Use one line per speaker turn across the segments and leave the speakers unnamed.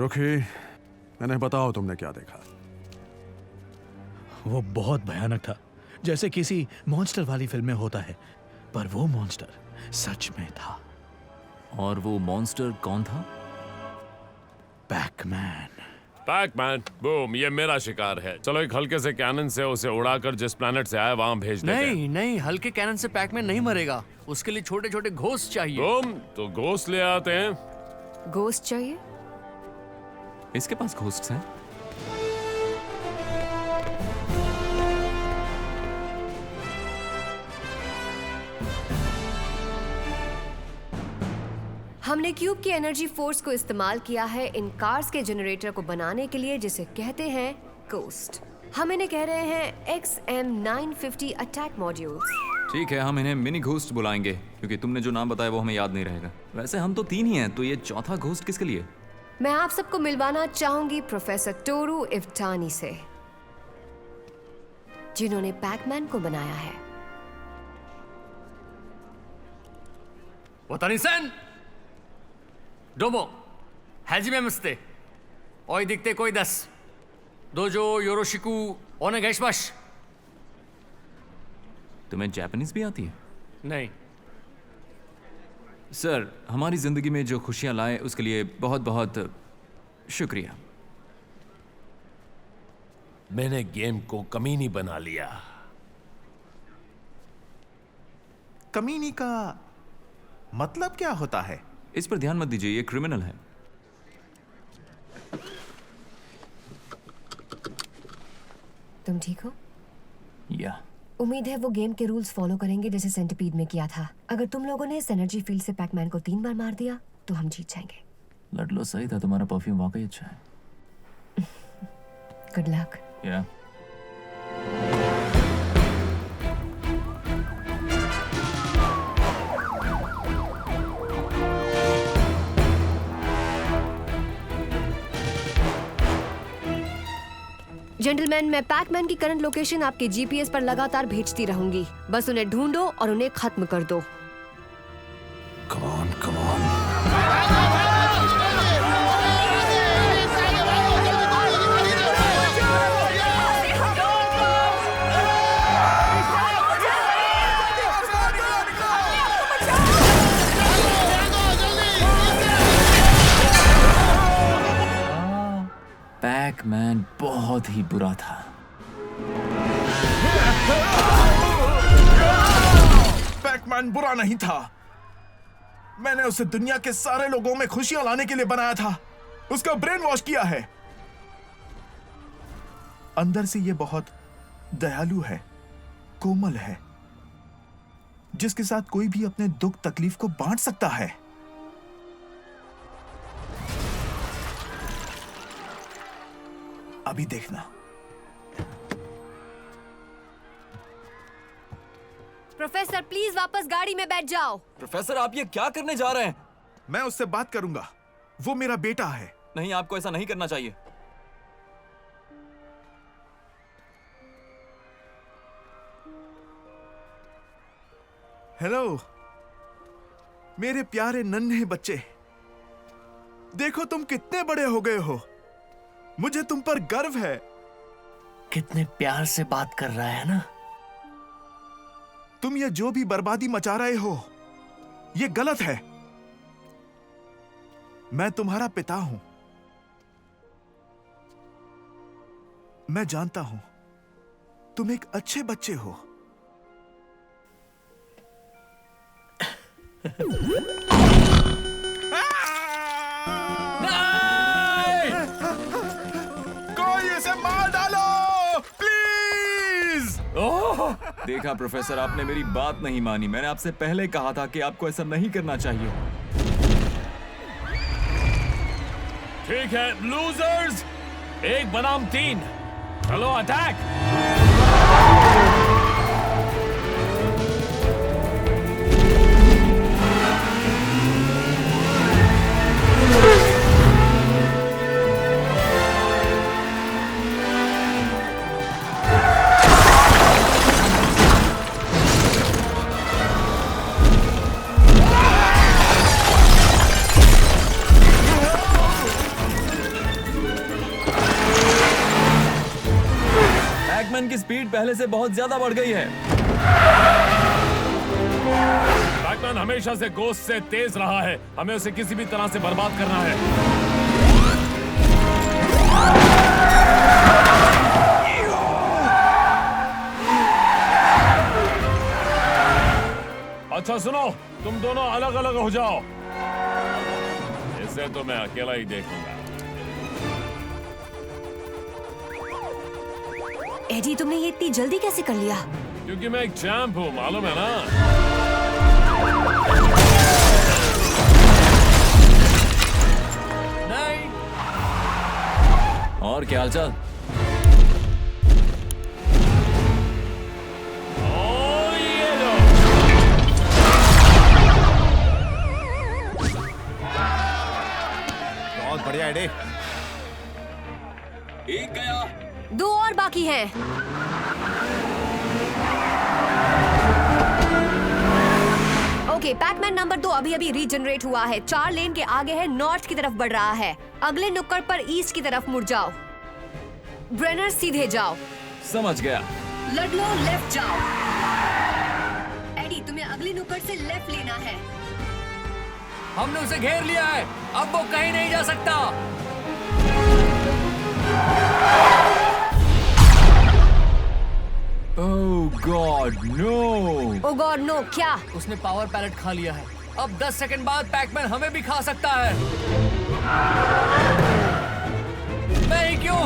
रुखी, मैंने बताओ तुमने क्या देखा?
वो बहुत भयानक था, जैसे किसी मॉन्स्टर वाली फिल्म में होता है, पर वो मॉन्स्टर सच में था।
और वो मॉन्स्टर कौन था?
पैकमैन।
पैकमैन, बूम, ये मेरा शिकार है। चलो एक हल्के से कैनन से उसे उड़ाकर जिस प्लेनेट से आया वहां भेज देते हैं।
नहीं, हल्के कैनन से पैकमैन नहीं मरेगा। उसके लिए छोटे छोटे घोस्ट चाहिए।
बूम, तो घोस्ट ले आते हैं।
घोस्ट चाहिए?
इसके पास घोस्ट्स हैं?
हमने क्यूब की एनर्जी फोर्स को इस्तेमाल किया है इन कार्स के जनरेटर को बनाने के लिए, जिसे कहते हैं घोस्ट। हम इन्हें कह रहे हैं XM950 अटैक मॉड्यूल्स।
ठीक है, हम इन्हें मिनी घोस्ट बुलाएंगे क्योंकि तुमने जो नाम बताया वो हमें याद नहीं रहेगा। वैसे हम तो 3 ही हैं, तो ये चौथा घोस्ट किसके लिए?
मैं आप सबको मिलवाना चाहूंगी प्रोफेसर टोरू इफ्तानी से, जिन्होंने पैकमैन को बनाया है।
वतानी-सन, डोमो, हाजिमे मस्ते, ओई दिखते कोई 10, दोजो योरोशिकु ओनेगाइशिमास।
तुम्हें जापानीज भी आती है?
नहीं।
सर, हमारी जिंदगी में जो खुशियां लाए उसके लिए बहुत बहुत शुक्रिया।
मैंने गेम को कमीनी बना लिया।
कमीनी का मतलब क्या होता है?
इस पर ध्यान मत दीजिए, ये क्रिमिनल है।
तुम ठीक हो?
या
उम्मीद है वो गेम के रूल्स फॉलो करेंगे जैसे सेंटिपीड में किया था। अगर तुम लोगों ने इस एनर्जी फील्ड से पैकमैन को 3 बार मार दिया तो हम जीत जाएंगे।
लड़ लो, सही था, तुम्हारा परफ्यूम वाकई अच्छा है।
Good luck.
या
जेंटलमैन, मैं पैकमैन की करंट लोकेशन आपके जीपीएस पर लगातार भेजती रहूंगी। बस उन्हें ढूंढो और उन्हें खत्म कर दो।
Come on, come on.
Pac-Man बहुत ही बुरा था।
पैकमैन बुरा नहीं था। मैंने उसे दुनिया के सारे लोगों में खुशियां लाने के लिए बनाया था। उसका ब्रेन वॉश किया है। अंदर से ये बहुत दयालु है, कोमल है, जिसके साथ कोई भी अपने दुख तकलीफ को बांट सकता है। अभी देखना।
प्रोफेसर, प्लीज वापस गाड़ी में बैठ जाओ।
प्रोफेसर, आप ये क्या करने जा रहे हैं?
मैं उससे बात करूंगा। वो मेरा बेटा है।
नहीं, आपको ऐसा नहीं करना चाहिए।
हेलो मेरे प्यारे नन्हे बच्चे, देखो तुम कितने बड़े हो गए हो। मुझे तुम पर गर्व है।
कितने प्यार से बात कर रहा है ना।
तुम ये जो भी बर्बादी मचा रहे हो, ये गलत है। मैं तुम्हारा पिता हूं। मैं जानता हूं तुम एक अच्छे बच्चे हो। कोई इसे मार डालो प्लीज।
देखा प्रोफेसर, आपने मेरी बात नहीं मानी। मैंने आपसे पहले कहा था कि आपको ऐसा नहीं करना चाहिए।
ठीक है लूजर्स, 1 बनाम 3, चलो अटैक।
पैकमैन की स्पीड पहले से बहुत ज्यादा बढ़ गई है।
पैकमैन हमेशा से गोस्ट से तेज रहा है, हमें उसे किसी भी तरह से बर्बाद करना है। अच्छा सुनो, तुम दोनों अलग अलग हो जाओ, इसे तो मैं अकेला ही देखूंगा।
एडी, तुमने ये इतनी जल्दी कैसे कर लिया?
क्योंकि मैं एक चैंप हूँ, मालूम है ना।
नहीं।
और क्या हालचाल?
ओ ये लो।
बहुत बढ़िया एडी।
एक गया।
2 और बाकी हैं। ओके, पैकमैन नंबर 2 अभी अभी रीजनरेट हुआ है। 4 लेन के आगे है, नॉर्थ की तरफ बढ़ रहा है। अगले नुक्कड़ पर ईस्ट की तरफ मुड़ जाओ। ब्रेनर, सीधे जाओ।
समझ गया।
लडलो, लेफ्ट जाओ। एडी, तुम्हें अगली नुक्कड़ से लेफ्ट लेना है।
हमने उसे घेर लिया है, अब वो कहीं नहीं जा सकता।
ओह गॉड नो।
ओ गॉड नो, क्या?
उसने पावर पैलेट खा लिया है। अब 10 सेकंड बाद पैकमैन हमें भी खा सकता है। मैं ही क्यों?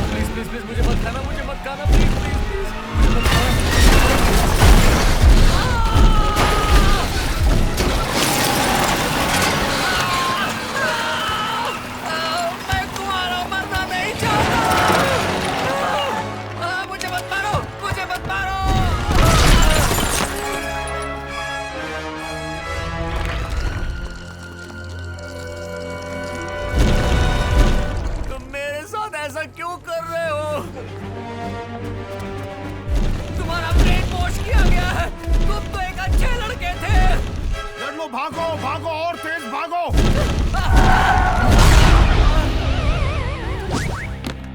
प्लीज प्लीज प्लीज, मुझे मत खाना, मुझे मत खाना, प्लीज प्लीज प्लीज। मैं तुम्हारा मरना नहीं चाहता। मुझे मत मारो, मुझे मत मारो। तुम मेरे साथ ऐसा क्यों कर रहे हो? तुम्हारा ब्रेन वॉश किया गया है। तुम तो एक अच्छे लड़के थे।
लड़लो, भागो भागो और तेज भागो।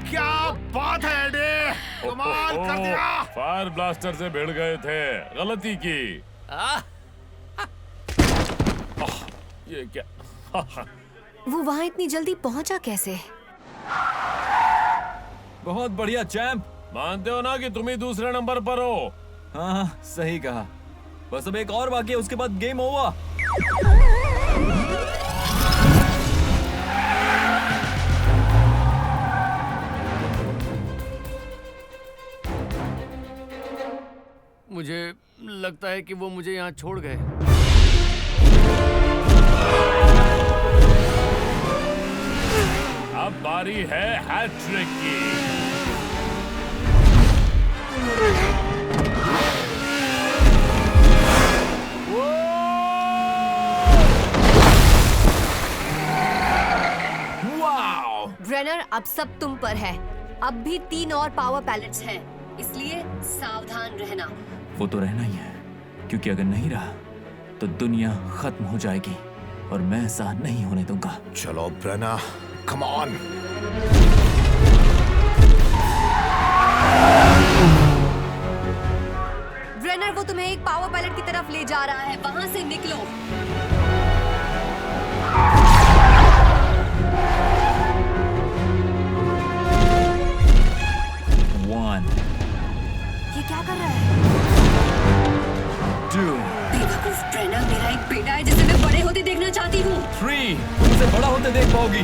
क्या बात है एडी, कमाल कर दिया।
फायर ब्लास्टर से भिड़ गए थे, गलती की। ये क्या?
वो वहाँ इतनी जल्दी पहुंचा कैसे?
बहुत बढ़िया चैंप।
मानते हो ना कि तुम ही दूसरे नंबर पर हो?
हाँ सही कहा। बस अब एक और बाकी है, उसके बाद गेम ओवर।
मुझे लगता है कि वो मुझे यहाँ छोड़ गए।
अब बारी है हैट्रिक की।
वाओ! ब्रेनर, अब सब तुम पर है। अब भी 3 और पावर पैलेट्स हैं, इसलिए सावधान रहना।
वो तो रहना ही है, क्योंकि अगर नहीं रहा तो दुनिया खत्म हो जाएगी और मैं ऐसा नहीं होने दूंगा।
चलो ब्रेना, कम ऑन।
ब्रेनर, वो तुम्हें एक पावर पैलेट की तरफ ले जा रहा है, वहां से निकलो। ये क्या कर रहा है? बेवकूफ ब्रेनर, मेरा एक बेटा है जिसे मैं बड़े होते देखना चाहती हूँ।
3, तुम उसे बड़ा होते देख पाओगी।